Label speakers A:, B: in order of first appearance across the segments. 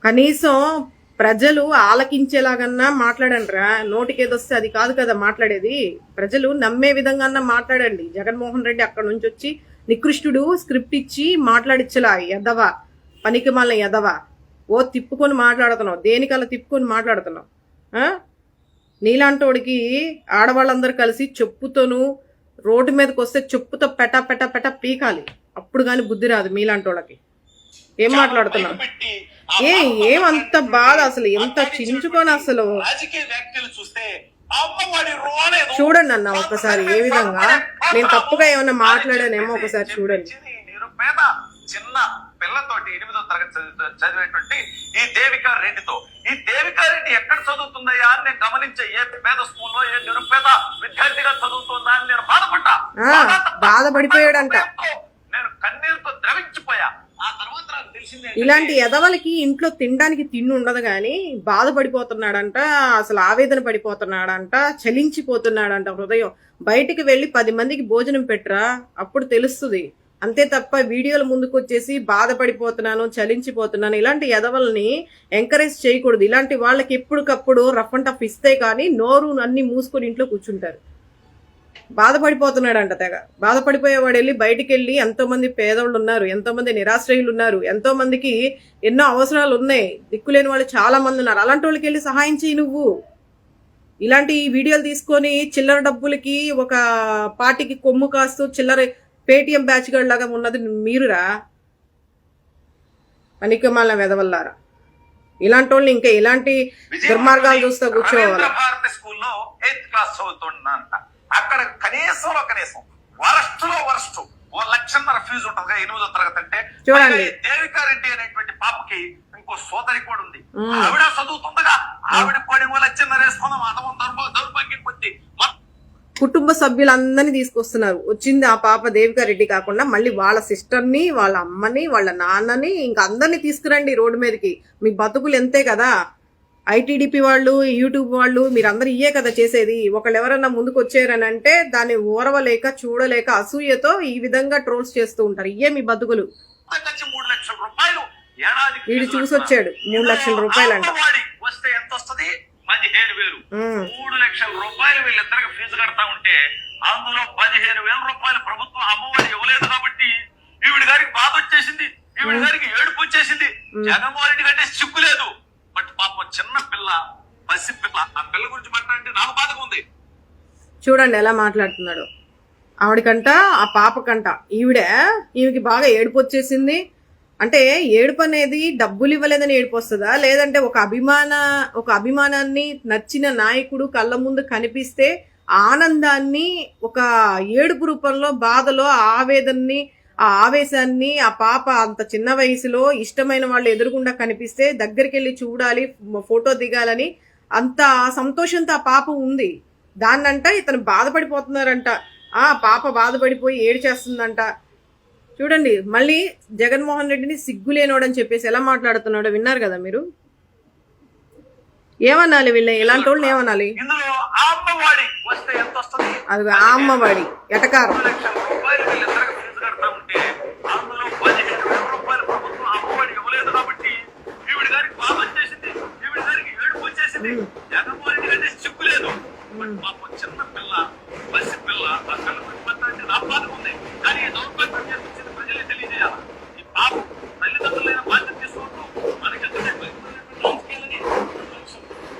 A: కనీసం ప్రజలు ఆలకించేలాగన్నా మాట్లాడండిరా. నోటికేదొస్తే అది కాదు కదా మాట్లాడేది. ప్రజలు నమ్మే విధంగా మాట్లాడండి. జగన్మోహన్ రెడ్డి అక్కడ నుంచి వచ్చి నికృష్టుడు స్క్రిప్ట్ ఇచ్చి మాట్లాడిచ్చలా. ఎదవా, పనికి మళ్ళీ ఎదవా. ఓ తిప్పుకొని మాట్లాడుతున్నావు, దేనికల్లా తిప్పుకొని మాట్లాడుతున్నావు. నీలాంటోడికి ఆడవాళ్ళందరూ కలిసి చెప్పుతోను రోడ్డు మీదకి వస్తే చెప్పుతో పెట పెట పెట పీకాలి. అప్పుడు కానీ బుద్ధి రాదు మీలాంటోళ్ళకి. ఏం మాట్లాడుతున్నావు? ఏమంత బాధ అసలు, ఎంత చించుకొని అసలు. చూడండి అన్న ఒకసారి ఏ విధంగా. నేను తప్పుగా ఏమన్నా మాట్లాడానేమో ఒకసారి చూడండి.
B: చిన్న పిల్లతోటి 8వ తరగతి చదివేటువంటి ఈ దేవికా రెడ్డితో, ఈ దేవికా రెడ్డి ఎక్కడ చదువుతుందయ్యా అని నేను గమనించే. ఏ పేద స్కూల్లో ఏ నిరుపేద విద్యార్థిగా చదువుతుందా అని నేను
A: బాధపడిపోయాడంట.
B: నేను కన్నీరుతో ద్రవించిపోయా. ఆ తర్వాత నాకు తెలిసింది,
A: ఇలాంటి ఎదవలకి ఇంట్లో తినడానికి తిండి ఉండదు గాని బాధపడిపోతున్నాడంట, అసలు ఆవేదన పడిపోతున్నాడంట, చలించిపోతున్నాడంట హృదయం. బయటికి వెళ్లి 10 మందికి భోజనం పెట్టరా, అప్పుడు తెలుస్తుంది. అంతే తప్ప వీడియోల ముందుకు వచ్చేసి బాధపడిపోతున్నాను, చలించిపోతున్నాను, ఇలాంటి ఎదవల్ని ఎంకరేజ్ చేయకూడదు. ఇలాంటి వాళ్ళకి ఎప్పటికప్పుడు రఫ్ అండ్ టఫ్ ఇస్తే కానీ నోరు అన్ని మూసుకొని ఇంట్లో కూర్చుంటారు. బాధపడిపోతున్నాడంట తెగ. బాధపడిపోయేవాడు వెళ్ళి బయటికి వెళ్ళి, ఎంతో మంది పేదవాళ్ళు ఉన్నారు, ఎంతో మంది నిరాశ్రయులు ఉన్నారు, ఎంతో మందికి ఎన్నో అవసరాలు ఉన్నాయి, దిక్కులేని వాళ్ళు చాలా మంది ఉన్నారు. అలాంటి వాళ్ళకి వెళ్ళి సహాయం చేయి నువ్వు. ఇలాంటి వీడియోలు తీసుకొని చిల్లర డబ్బులకి ఒక పార్టీకి కొమ్ము కాస్తూ చిల్లర పేటిఎం బ్యాచ్ గడ్ లాగా ఉన్నది మీరురా, పనికిమాల వెదవల్లారా. ఇలాంటి వాళ్ళు ఇంకా ఇలాంటి దుర్మార్గాలు చూస్తూ కూర్చోవాలి.
B: స్కూల్లో 8th క్లాస్ చదువుతున్నంట. అక్కడ కనీసం వరస్ట్ లో వరస్ట్ 1,00,000 ఫీజు ఉంటుంది 8వ తరగతి అంటే.
A: చూడండి,
B: దేవికా రెడ్డి అనేటువంటి పాపకి ఇంకో సోదరి కూడా ఉంది. ఆవిడ చదువుతుండగా ఆవిడ కోడి 1,00,000 వేసుకుందాం అదవం దౌర్భాగ్యం కొద్ది
A: కుటుంబ సభ్యులందరినీ తీసుకొస్తున్నారు. వచ్చింది ఆ పాప దేవికా రెడ్డి కాకుండా మళ్ళీ వాళ్ళ సిస్టర్ని, వాళ్ళ అమ్మని, వాళ్ళ నాన్నని, ఇంకా అందరినీ తీసుకురండి రోడ్డు మీదకి. మీ బతుకులు ఎంతే కదా. ఐటీడీపీ వాళ్ళు, యూట్యూబ్ వాళ్ళు, మీరందరూ ఇయే కదా చేసేది. ఒకళ్ళు ఎవరన్నా ముందుకు వచ్చారని అంటే దాన్ని ఓరవలేక చూడలేక అసూయతో ఈ విధంగా ట్రోల్స్ చేస్తూ ఉంటారు. ఇయే మీ బతుకులు.
B: 3 లక్షల రూపాయలు
A: వీడు చూసొచ్చాడు. 3 లక్షల రూపాయలు అంట.
B: వస్తే ఎంత వస్తుంది? 15,000. 3 లక్షల రూపాయలు వీళ్ళిద్దరికి ఫీజు కడతా ఉంటే అందులో 15,000 రూపాయలు ప్రభుత్వం అమ్మఒడి ఇవ్వలేదు కాబట్టి ఈవిడ గారికి బాధ వచ్చేసింది, ఈవిడ గారికి ఏడుపు వచ్చేసింది. జగన్మోహన్ రెడ్డి కంటే సిగ్గు లేదు. బట్ పాపం చిన్న పిల్ల, పసి పిల్ల, ఆ పిల్ల గురించి మాట్లాడంటే నాకు బాధగా ఉంది.
A: చూడండి ఎలా మాట్లాడుతున్నాడు. ఆవిడకంట, ఆ పాపకంట, ఈమెకి బాగా ఏడుపు వచ్చేసింది. అంటే ఏడుపు అనేది డబ్బులు ఇవ్వలేదని ఏడుపు వస్తుందా, లేదంటే ఒక అభిమానాన్ని నచ్చిన నాయకుడు కళ్ళ ముందు కనిపిస్తే ఆనందాన్ని ఒక ఏడుపు రూపంలో, బాధలో ఆవేదనని, ఆ ఆవేశాన్ని, ఆ పాప అంత చిన్న వయసులో ఇష్టమైన వాళ్ళు ఎదురుగుండా కనిపిస్తే దగ్గరికి వెళ్ళి చూడాలి, ఫోటో దిగాలని అంత సంతోషంతో ఆ పాప ఉంది. దాన్నంట ఇతను బాధపడిపోతున్నారంట. ఆ పాప బాధపడిపోయి ఏడు చేస్తుందంట. చూడండి మళ్ళీ జగన్మోహన్ రెడ్డిని సిగ్గులేనోడని చెప్పేసి ఎలా మాట్లాడుతున్నాడో విన్నారు కదా మీరు. ఏమనాలి వీళ్ళ ఇలాంటి వాళ్ళని ఏమనాలి? అది ఆ అమ్మవాడి ఎటకారం.
B: చిన్న పిల్ల, పసి పిల్ల, ఆ పిల్ల గురించి మాట్లాడితే నా బాధ ఉంది. కానీ దౌర్భాగ్యం చేసింది ప్రజలే తెలియజేయాలి. ఈ పాప తల్లిదండ్రులైన బాధ్యత తీసుకుంటూ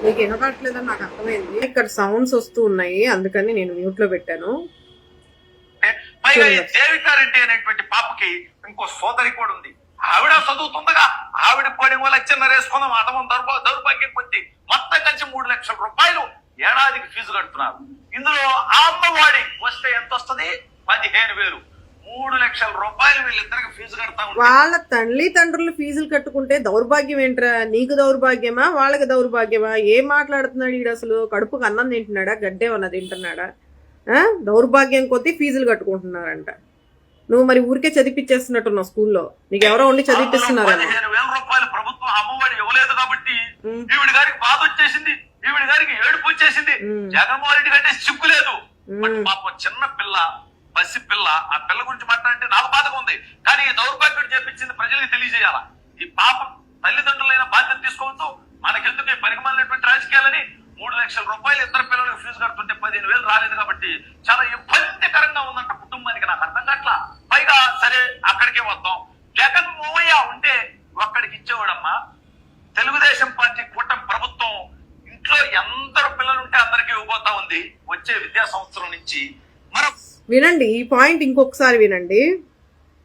A: మీకు వినపడట్లేదని నాకు అర్థమైంది. ఇక్కడ సౌండ్స్ వస్తూ ఉన్నాయి, అందుకని నేను మ్యూట్ లో పెట్టాను.
B: పైగా ఈ దేవికా రెడ్డి అనేటువంటి పాపకి ఇంకో సోదరి కూడా ఉంది. ఆవిడ చదువుతుండగా ఆవిడ కోడి 1,00,000 వేసుకుందాం అదవం దౌర్భాగ్యం కొద్ది మొత్తం కలిసి 3 లక్షల రూపాయలు ఏడాదికి ఫీజు కడుతున్నారు. ఇందులో ఆ అమ్మవాడి వస్తే ఎంత వస్తుంది? 15,000. 3 లక్షల రూపాయలు వీళ్ళిద్దరికి ఫీజు కడతా ఉంటారు.
A: వాళ్ళ తండ్రులు ఫీజులు కట్టుకుంటే దౌర్భాగ్యం ఏంట్రా? నీకు దౌర్భాగ్యమా, వాళ్ళకి దౌర్భాగ్యమా? ఏం మాట్లాడుతున్నాడు ఈడు అసలు? కడుపుకు అన్నం తింటున్నాడా, గడ్డేమన్నా తింటున్నాడా? దౌర్భాగ్యం కొద్దీ ఫీజులు కట్టుకుంటున్నారంట. నువ్వు మరి ఊరికే చదివిపించేస్తున్నట్టున్నావు స్కూల్లో. నీకు ఎవరో ఉండి చదివిపిస్తున్నారు.
B: 15,000 రూపాయలు ప్రభుత్వం అమ్మఒడి ఇవ్వలేదు కాబట్టి ఈవిడ గారికి బాధ వచ్చేసింది, ఈవిడ గారికి ఏడుపు వచ్చేసింది. జగన్మోహన్ రెడ్డి కంటే సిగ్గు లేదు. బట్ పాపం చిన్న పిల్ల, పసి పిల్ల, ఆ పిల్ల గురించి మాట్లాడితే నాకు బాధగా ఉంది. కానీ ఈ దౌర్భాగ్యం చేపించింది ప్రజలకు తెలియజేయాలా. ఈ పాప తల్లిదండ్రులైన బాధ్యత లక్షల రూపాయలు ఇద్దరు పిల్లలకు ఫీజు కడుతుంటే 15,000 రాలేదు కాబట్టి చాలా ఇబ్బందికరంగా ఉందంట కుటుంబానికి. నాకు అర్థం కావట్లా. పైగా సరే అక్కడికే వద్దాం, జగన్ మోయ ఉంటే ఒక్కడికి ఇచ్చేవాడమ్మా. తెలుగుదేశం పార్టీ కూటమి ప్రభుత్వం ఇంట్లో ఎందరు పిల్లలుంటే అందరికీ ఇవ్వబోతా ఉంది వచ్చే విద్యా సంవత్సరం నుంచి.
A: వినండి ఈ పాయింట్ ఇంకొకసారి వినండి.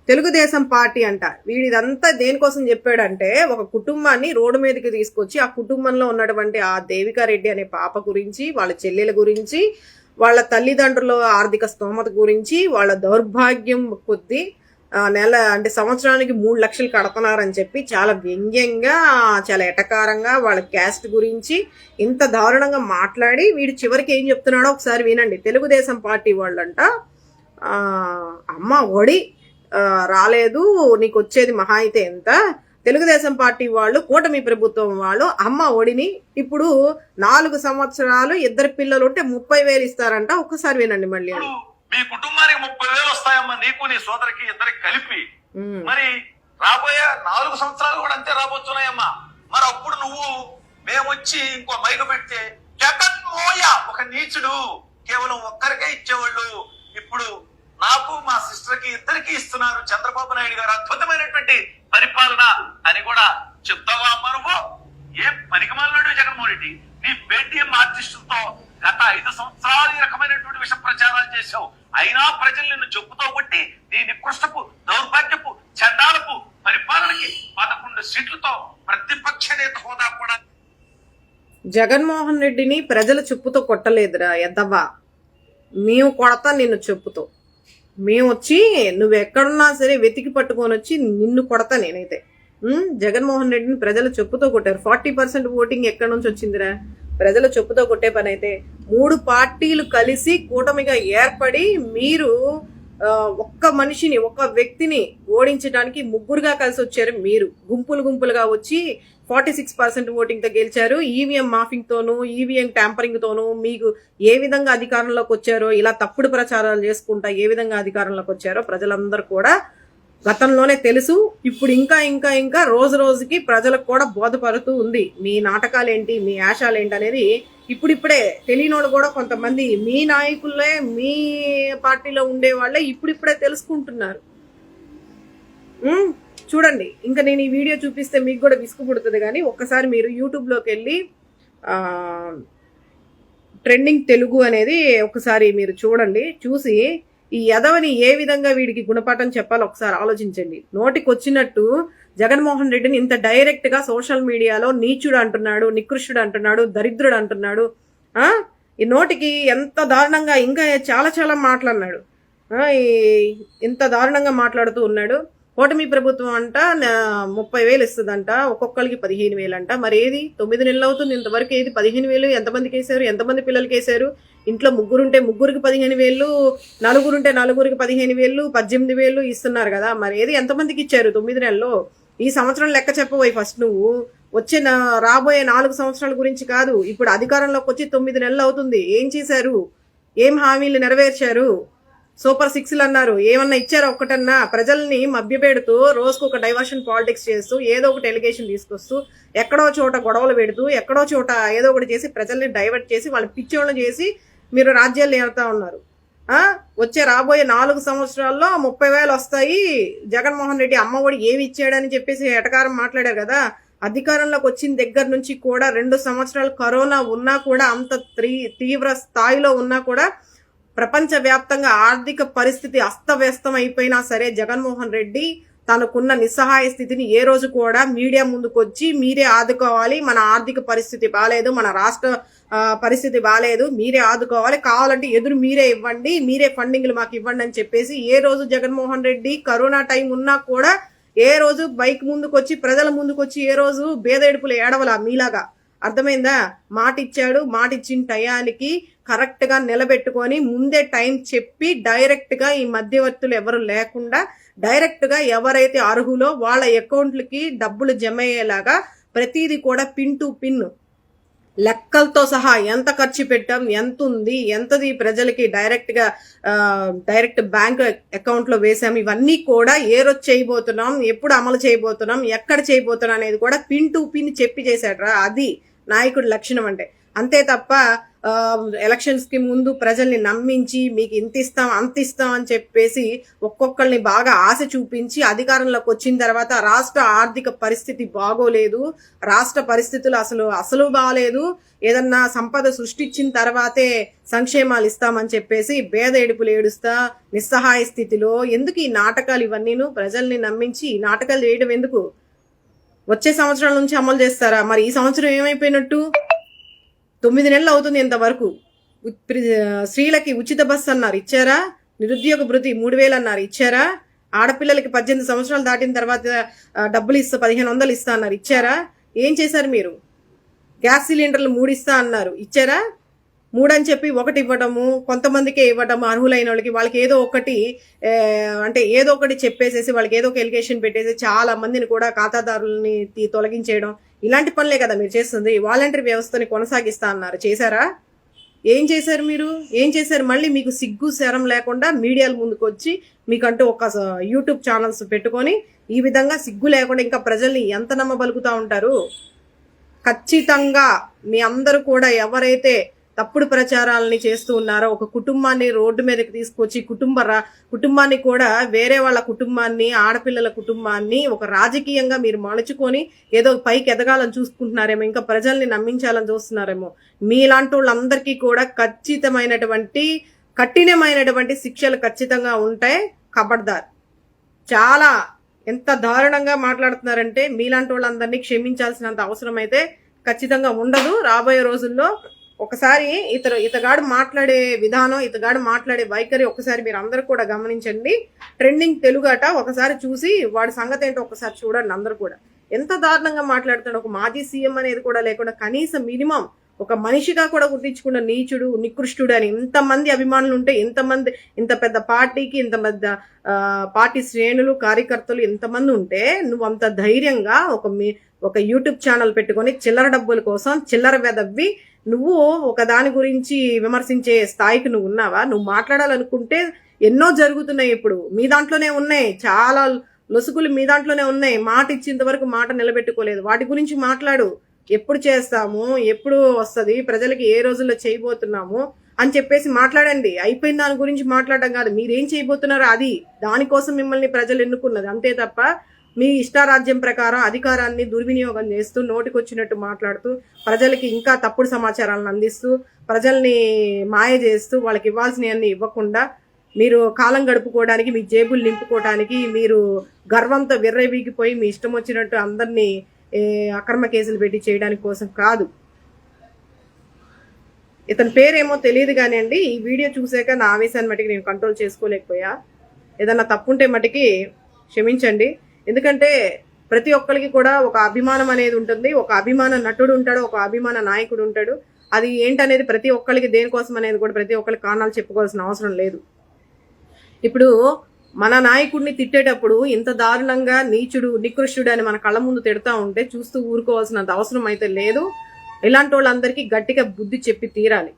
A: తెలుగుదేశం పార్టీ అంట వీడిదంతా దేనికోసం చెప్పాడంటే, ఒక కుటుంబాన్ని రోడ్డు మీదకి తీసుకొచ్చి ఆ కుటుంబంలో ఉన్నటువంటి ఆ దేవికారెడ్డి అనే పాప గురించి, వాళ్ళ చెల్లెల గురించి, వాళ్ళ తల్లిదండ్రుల ఆర్థిక స్తోమత గురించి, వాళ్ళ దౌర్భాగ్యం కొద్దీ సంవత్సరానికి 3 లక్షలు కడుతున్నారని చెప్పి చాలా వ్యంగ్యంగా, చాలా ఎటకారంగా వాళ్ళ క్యాస్ట్ గురించి ఇంత దారుణంగా మాట్లాడి వీడు చివరికి ఏం చెప్తున్నాడో ఒకసారి వినండి. తెలుగుదేశం పార్టీ వాళ్ళంట అమ్మ ఒడి రాలేదు, నీకు వచ్చేది మహా అయితే ఎంత, తెలుగుదేశం పార్టీ వాళ్ళు కూటమి ప్రభుత్వం వాళ్ళు అమ్మ ఒడిని ఇప్పుడు 4 సంవత్సరాలు ఇద్దరు పిల్లలు ఉంటే 30,000 ఇస్తారంట. ఒక్కసారి వినండి మళ్ళీ.
B: మీ కుటుంబానికి 30,000 వస్తాయమ్మా, నీకు నీ సోదరికి ఇద్దరికి కలిపి. మరి రాబోయే 4 సంవత్సరాలు కూడా అంతే రాబోతున్నాయమ్మా. మరి అప్పుడు నువ్వు మేమొచ్చి ఇంకో మైకు పెడితే జగన్ మోయ ఒక నీచుడు కేవలం ఒక్కరికే ఇచ్చేవాళ్ళు, ఇప్పుడు నాకు మా సిస్టర్ కి ఇద్దరికి ఇస్తున్నారు చంద్రబాబు నాయుడు గారు అద్భుతమైనటువంటి పరిపాలన అని కూడా చెప్తావా అమ్మా నువ్వు? ఏం పనికిమాలినాడు జగన్మోహన్ రెడ్డి. నీ పేటీఎం ఆర్టిస్టులతో గత 5 సంవత్సరాలు ఈ రకమైనటువంటి విష ప్రచారాలు చేశావు. అయినా ప్రజలు నిన్ను చెప్పుతో కొట్టి నీ నికృష్టపు దౌర్భాగ్యపు చండాలపు పరిపాలనకి 11 సీట్లతో ప్రతిపక్ష నేత హోదా కూడా.
A: జగన్మోహన్ రెడ్డిని ప్రజలు చెప్పుతో కొట్టలేదురా ఎద్దవా, మేము కొడతా నిన్ను చెప్పుతో. మేము వచ్చి నువ్వు ఎక్కడున్నా సరే వెతికి పట్టుకొని వచ్చి నిన్ను కొడతా నేనైతే. జగన్మోహన్ రెడ్డిని ప్రజలు చెప్పుతో కొట్టారు. 40% ఓటింగ్ ఎక్కడి నుంచి వచ్చిందిరా? ప్రజలు చెప్పుతో కొట్టే పని అయితే 3 పార్టీలు కలిసి కూటమిగా ఏర్పడి మీరు ఒక్క మనిషిని, ఒక వ్యక్తిని ఓడించడానికి 3గా కలిసి వచ్చారు. మీరు గుంపులుగా వచ్చి 46% ఓటింగ్తో గెలిచారు. ఈవీఎం మాఫింగ్ తోనూ, ఈవీఎం ట్యాంపరింగ్ తోనూ మీకు ఏ విధంగా అధికారంలోకి వచ్చారో, ఇలా తప్పుడు ప్రచారాలు చేసుకుంటా ఏ విధంగా అధికారంలోకి వచ్చారో ప్రజలందరూ కూడా గతంలోనే తెలుసు. ఇప్పుడు ఇంకా రోజు రోజుకి ప్రజలకు కూడా బోధపడుతూ ఉంది. మీ నాటకాలేంటి, మీ ఆశాలేంటి అనేది ఇప్పుడిప్పుడే తెలియనోళ్ళు కూడా కొంతమంది మీ నాయకులే, మీ పార్టీలో ఉండే వాళ్ళే ఇప్పుడిప్పుడే తెలుసుకుంటున్నారు. చూడండి, ఇంకా నేను ఈ వీడియో చూపిస్తే మీకు కూడా విసుగు పుడుతుంది. కానీ ఒక్కసారి మీరు యూట్యూబ్లోకి వెళ్ళి ట్రెండింగ్ తెలుగు అనేది ఒకసారి మీరు చూడండి. చూసి ఈ యదవని ఏ విధంగా వీడికి గుణపాఠం చెప్పాలో ఒకసారి ఆలోచించండి. నోటికి వచ్చినట్టు జగన్మోహన్ రెడ్డిని ఇంత డైరెక్ట్ గా సోషల్ మీడియాలో నీచుడు అంటున్నాడు, నికృష్టుడు అంటున్నాడు, దరిద్రుడు అంటున్నాడు. ఈ నోటికి ఎంత దారుణంగా ఇంకా చాలా మాట్లాడినాడు. ఇంత దారుణంగా మాట్లాడుతూ ఉన్నాడు. కూటమి ప్రభుత్వం అంట 30,000 ఇస్తుందంట, ఒక్కొక్కరికి 15,000 అంట. మరి ఏది 9 నెలలు అవుతుంది ఇంతవరకు ఏది 15,000? ఎంతమందికి వేశారు? ఎంతమంది పిల్లలకి వేశారు? ఇంట్లో 3 ఉంటే 3కి 15,000, 4 ఉంటే 4కి 15,000, 18,000 ఇస్తున్నారు కదా. మరి ఏది ఎంతమందికి ఇచ్చారు 9 నెలల్లో? ఈ సంవత్సరం లెక్క చెప్పబోయి ఫస్ట్ నువ్వు. వచ్చే రాబోయే 4 సంవత్సరాల గురించి కాదు, ఇప్పుడు అధికారంలోకి వచ్చి 9 నెలలు అవుతుంది. ఏం చేశారు? ఏం హామీలు నెరవేర్చారు? సూపర్ 6లు అన్నారు, ఏమన్నా ఇచ్చారా ఒక్కటన్నా? ప్రజల్ని మభ్యపెడుతూ రోజుకు ఒక డైవర్షన్ పాలిటిక్స్ చేస్తూ ఏదో ఒకటి ఎలిగేషన్ తీసుకొస్తూ ఎక్కడో చోట గొడవలు పెడుతూ ఎక్కడో చోట ఏదో ఒకటి చేసి ప్రజల్ని డైవర్ట్ చేసి వాళ్ళ పిచ్చోళ్ళని చేసి మీరు రాజ్యాలు ఏరుతా ఉన్నారు. వచ్చే రాబోయే 4 సంవత్సరాల్లో 30,000 వస్తాయి. జగన్మోహన్ రెడ్డి అమ్మఒడి ఏమి ఇచ్చాడని చెప్పేసి ఎటకారం మాట్లాడారు కదా. అధికారంలోకి వచ్చిన దగ్గర నుంచి కూడా 2 సంవత్సరాలు కరోనా ఉన్నా కూడా, అంత తీవ్ర స్థాయిలో ఉన్నా కూడా, ప్రపంచవ్యాప్తంగా ఆర్థిక పరిస్థితి అస్తవ్యస్తం అయిపోయినా సరే జగన్మోహన్ రెడ్డి తనకున్న నిస్సహాయ స్థితిని ఏ రోజు కూడా మీడియా ముందుకు వచ్చి మీరే ఆదుకోవాలి, మన ఆర్థిక పరిస్థితి బాగాలేదు, మన రాష్ట్ర పరిస్థితి బాగాలేదు, మీరే ఆదుకోవాలి, కావాలంటే ఎదురు మీరే ఇవ్వండి, మీరే ఫండింగ్లు మాకు ఇవ్వండి అని చెప్పేసి ఏ రోజు జగన్మోహన్ రెడ్డి కరోనా టైం ఉన్నా కూడా ఏ రోజు బైక్ ముందుకు వచ్చి ప్రజల ముందుకు వచ్చి ఏ రోజు బేదేడుపులు ఏడవలా మీలాగా. అర్థమైందా? మాట ఇచ్చాడు, మాట ఇచ్చిన టయానికి కరెక్ట్ గా నిలబెట్టుకొని ముందే టైం చెప్పి డైరెక్ట్ గా ఈ మధ్యవర్తులు ఎవరు లేకుండా డైరెక్ట్ గా ఎవరైతే అర్హులో వాళ్ళ అకౌంట్లకి డబ్బులు జమ అయ్యేలాగా ప్రతిదీ కూడా పిన్ టు పిన్ లెక్కలతో సహా ఎంత ఖర్చు పెట్టాం, ఎంత ఉంది, ఎంతది ప్రజలకి డైరెక్ట్ బ్యాంక్ అకౌంట్ లో వేసాం, ఇవన్నీ కూడా ఏ రోజు చేయబోతున్నాం, ఎప్పుడు అమలు చేయబోతున్నాం, ఎక్కడ చేయబోతున్నాం అనేది కూడా పిన్ టు పిన్ చెప్పి చేశాడ్రా. అది నాయకుడి లక్షణం అంటే. అంతే తప్ప ఎలక్షన్స్ కి ముందు ప్రజల్ని నమ్మించి మీకు ఇంత ఇస్తాం అంత ఇస్తాం అని చెప్పేసి ఒక్కొక్కరిని బాగా ఆశ చూపించి అధికారంలోకి వచ్చిన తర్వాత రాష్ట్ర ఆర్థిక పరిస్థితి బాగోలేదు, రాష్ట్ర పరిస్థితులు అసలు బాగలేదు, ఏదన్నా సంపద సృష్టించిన తర్వాతే సంక్షేమాలు ఇస్తామని చెప్పేసి పేద ఏడుపులు ఏడుస్తా నిస్సహాయ స్థితిలో ఎందుకు ఈ నాటకాలు ఇవన్నీను ప్రజల్ని నమ్మించి ఈ నాటకాలు చేయడం ఎందుకు? వచ్చే సంవత్సరాల నుంచి అమలు చేస్తారా? మరి ఈ సంవత్సరం ఏమైపోయినట్టు? 9 నెలలు అవుతుంది ఇంతవరకు. స్త్రీలకి ఉచిత బస్సు అన్నారు, ఇచ్చారా? నిరుద్యోగ భృతి 3,000 అన్నారు, ఇచ్చారా? ఆడపిల్లలకి 18 సంవత్సరాలు దాటిన తర్వాత డబ్బులు 1,500 ఇస్తా అన్నారు, ఇచ్చారా? ఏం చేశారు మీరు? గ్యాస్ సిలిండర్లు 3 ఇస్తా అన్నారు, ఇచ్చారా? 3 అని చెప్పి 1 ఇవ్వటము, కొంతమందికే ఇవ్వటము, అర్హులైన వాళ్ళకి ఏదో ఒకటి అంటే ఏదో ఒకటి చెప్పేసేసి వాళ్ళకి ఏదో ఒక ఎలిగేషన్ పెట్టేసి చాలా మందిని కూడా ఖాతాదారులని తొలగించేయడం, ఇలాంటి పనులే కదా మీరు చేస్తుంది. వాలంటరీ వ్యవస్థని కొనసాగిస్తా అన్నారు, చేశారా? ఏం చేశారు మీరు? ఏం చేశారు? మళ్ళీ మీకు సిగ్గు శరం లేకుండా మీడియాల ముందుకు వచ్చి మీకంటూ ఒక యూట్యూబ్ ఛానల్స్ పెట్టుకొని ఈ విధంగా సిగ్గు లేకుండా ఇంకా ప్రజల్ని ఎంత నమ్మబలుకుతా ఉంటారు? ఖచ్చితంగా మీ అందరూ కూడా ఎవరైతే తప్పుడు ప్రచారాలని చేస్తూ ఉన్నారో ఒక కుటుంబాన్ని రోడ్డు మీదకి తీసుకొచ్చి కుటుంబాన్ని కూడా వేరే వాళ్ళ కుటుంబాన్ని, ఆడపిల్లల కుటుంబాన్ని ఒక రాజకీయంగా మీరు మలుచుకొని ఏదో పైకి ఎదగాలని చూసుకుంటున్నారేమో, ఇంకా ప్రజల్ని నమ్మించాలని చూస్తున్నారేమో. మీలాంటి వాళ్ళందరికీ కూడా కఠినమైనటువంటి శిక్షలు ఖచ్చితంగా ఉంటాయి. ఖబర్దార్. చాలా ఎంత దారుణంగా మాట్లాడుతున్నారంటే మీలాంటి వాళ్ళందరినీ క్షమించాల్సినంత అవసరం అయితే ఖచ్చితంగా ఉండదు రాబోయే రోజుల్లో. ఒకసారి ఇతగాడు మాట్లాడే విధానం, ఇతగాడు మాట్లాడే వైఖరి ఒకసారి మీరు అందరూ కూడా గమనించండి. ట్రెండింగ్ తెలుగట ఒకసారి చూసి వాడి సంగతి ఏంటో ఒకసారి చూడండి. అందరూ కూడా ఎంత దారుణంగా మాట్లాడుతున్నాడు. ఒక మాజీ సీఎం అనేది కూడా లేకుండా కనీసం మినిమం ఒక మనిషిగా కూడా గుర్తించకుండా నీచుడు నికృష్టుడు అని ఇంతమంది అభిమానులు ఉంటే, ఇంత పెద్ద పార్టీకి ఇంత పెద్ద పార్టీ శ్రేణులు కార్యకర్తలు ఇంతమంది ఉంటే నువ్వు అంత ధైర్యంగా ఒక యూట్యూబ్ ఛానల్ పెట్టుకొని చిల్లర డబ్బుల కోసం చిల్లర వెదవ్వి నువ్వు ఒక దాని గురించి విమర్శించే స్థాయికి నువ్వు ఉన్నావా? నువ్వు మాట్లాడాలనుకుంటే ఎన్నో జరుగుతున్నాయి. ఇప్పుడు మీ దాంట్లోనే ఉన్నాయి, చాలా లొసుగులు మీ దాంట్లోనే ఉన్నాయి. మాట ఇచ్చేంత వరకు మాట నిలబెట్టుకోలేదు. వాటి గురించి మాట్లాడు. ఎప్పుడు చేస్తాము, ఎప్పుడు వస్తుంది, ప్రజలకి ఏ రోజుల్లో చేయబోతున్నాము అని చెప్పేసి మాట్లాడండి. అయిపోయిన దాని గురించి మాట్లాడడం కాదు, మీరేం చేయబోతున్నారో అది, దానికోసం మిమ్మల్ని ప్రజలు ఎన్నుకున్నది. అంతే తప్ప మీ ఇష్టారాజ్యం ప్రకారం అధికారాన్ని దుర్వినియోగం చేస్తూ నోటికొచ్చినట్టు మాట్లాడుతూ ప్రజలకి ఇంకా తప్పుడు సమాచారాలను అందిస్తూ ప్రజల్ని మాయ చేస్తూ వాళ్ళకి ఇవ్వాల్సినవన్నీ ఇవ్వకుండా మీరు కాలం గడుపుకోవడానికి, మీ జేబులు నింపుకోవడానికి, మీరు గర్వంతో విర్రవీగిపోయి మీ ఇష్టం వచ్చినట్టు అందరినీ అక్రమ కేసులు పెట్టి చేయడానికి కోసం కాదు. ఇతని పేరేమో తెలియదు కానీ అండి, ఈ వీడియో చూసాక నా ఆవేశాన్ని మటుకు నేను కంట్రోల్ చేసుకోలేకపోయా. ఏదన్నా తప్పుంటే మటుకి క్షమించండి. ఎందుకంటే ప్రతి ఒక్కరికి కూడా ఒక అభిమానం అనేది ఉంటుంది. ఒక అభిమాన నటుడు ఉంటాడు, ఒక అభిమాన నాయకుడు ఉంటాడు. అది ఏంటనేది ప్రతి ఒక్కరికి దేనికోసం అనేది కూడా ప్రతి ఒక్కరికి కారణాలు చెప్పుకోవాల్సిన అవసరం లేదు. ఇప్పుడు మన నాయకుడిని తిట్టేటప్పుడు ఇంత దారుణంగా నీచుడు నికృష్టుడు అని మన కళ్ళ ముందు తిడతా ఉంటే చూస్తూ ఊరుకోవాల్సినంత అవసరం అయితే లేదు. ఇలాంటి వాళ్ళందరికీ గట్టిగా బుద్ధి చెప్పి తీరాలి.